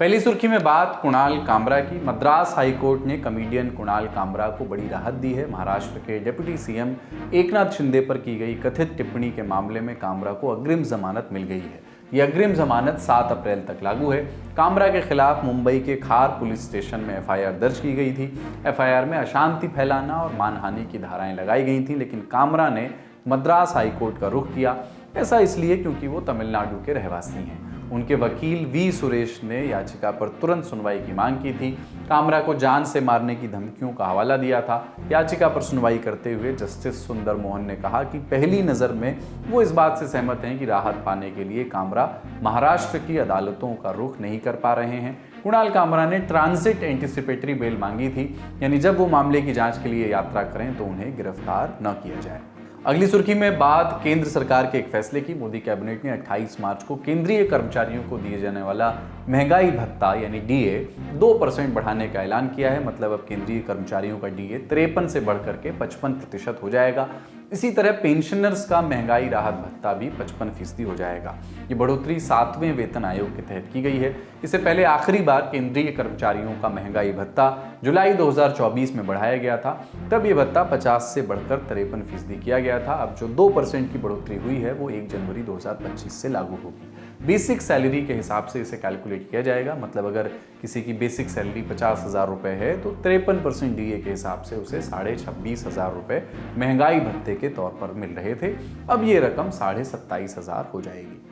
पहली सुर्खी में बात कुणाल कामरा की। मद्रास हाईकोर्ट ने कॉमेडियन कुणाल कामरा को बड़ी राहत दी है। महाराष्ट्र के डिप्टी सीएम एकनाथ शिंदे पर की गई कथित टिप्पणी के मामले में कामरा को अग्रिम जमानत मिल गई है। यह अग्रिम जमानत 7 अप्रैल तक लागू है। कामरा के खिलाफ मुंबई के खार पुलिस स्टेशन में एफआईआर दर्ज की गई थी। एफआईआर में अशांति फैलाना और मानहानि की धाराएं लगाई गई थीं, लेकिन कामरा ने मद्रास हाईकोर्ट का रुख किया। ऐसा इसलिए क्योंकि वो तमिलनाडु के रहवासी हैं। उनके वकील वी सुरेश ने याचिका पर तुरंत सुनवाई की मांग की थी। कामरा को जान से मारने की धमकियों का हवाला दिया था। याचिका पर सुनवाई करते हुए जस्टिस सुंदर मोहन ने कहा कि पहली नज़र में वो इस बात से सहमत हैं कि राहत पाने के लिए कामरा महाराष्ट्र की अदालतों का रुख नहीं कर पा रहे हैं। कुणाल कामरा ने ट्रांजिट एंटिसिपेटरी बेल मांगी थी, यानी जब वो मामले की जांच के लिए यात्रा करें तो उन्हें गिरफ्तार न किया जाए। अगली सुर्खी में बात केंद्र सरकार के एक फैसले की। मोदी कैबिनेट ने 28 मार्च को केंद्रीय कर्मचारियों को दिए जाने वाला महंगाई भत्ता यानी डीए 2% बढ़ाने का ऐलान किया है। मतलब अब केंद्रीय कर्मचारियों का डीए 53 से बढ़कर के 55% हो जाएगा। इसी तरह पेंशनर्स का महंगाई राहत भत्ता भी 55% हो जाएगा। ये बढ़ोतरी 7वें वेतन आयोग के तहत की गई है। इससे पहले आखिरी बार केंद्रीय कर्मचारियों का महंगाई भत्ता जुलाई 2024 में बढ़ाया गया था। तब ये भत्ता 50 से बढ़कर 53% किया गया था। अब जो 2% की बढ़ोतरी हुई है वो 1 जनवरी 2025 से लागू होगी। बेसिक सैलरी के हिसाब से इसे कैलकुलेट किया जाएगा। मतलब अगर किसी की बेसिक सैलरी 50,000 रुपये है तो 53% डीए के हिसाब से उसे 26,500 रुपये महंगाई भत्ते के तौर पर मिल रहे थे। अब ये रकम 27,500 हो जाएगी।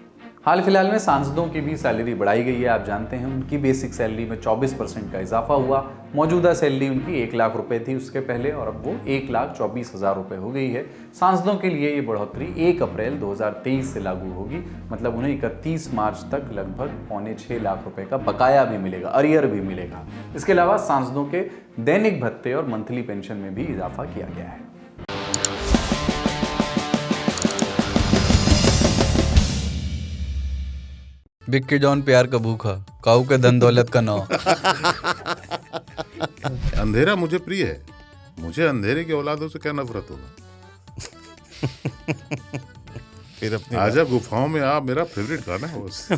हाल फिलहाल में सांसदों की भी सैलरी बढ़ाई गई है। आप जानते हैं उनकी बेसिक सैलरी में 24% का इजाफा हुआ। मौजूदा सैलरी उनकी 1 लाख रुपए थी उसके पहले, और अब वो 1,24,000 रुपये हो गई है। सांसदों के लिए ये बढ़ोतरी 1 अप्रैल 2023 से लागू होगी। मतलब उन्हें 31 मार्च तक लगभग 5.25 लाख रुपए का बकाया भी मिलेगा, अरियर भी मिलेगा। इसके अलावा सांसदों के दैनिक भत्ते और मंथली पेंशन में भी इजाफा किया गया है। बिग के जॉन प्यार का भूखा, काऊ के धन दौलत का नाव। अंधेरा मुझे प्रिय है। मुझे अंधेरे की औलादों से क्या नफरत होगा। फिर अपनी आजा गुफाओं में आप मेरा फेवरेट गाना है बस।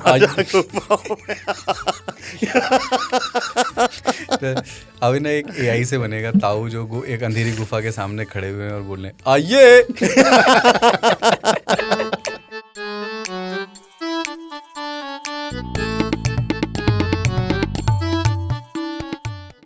अभी ना एक एआई से बनेगा ताऊ जो एक अंधेरी गुफा के सामने खड़े हुए हैं और बोल रहे हैं आइए।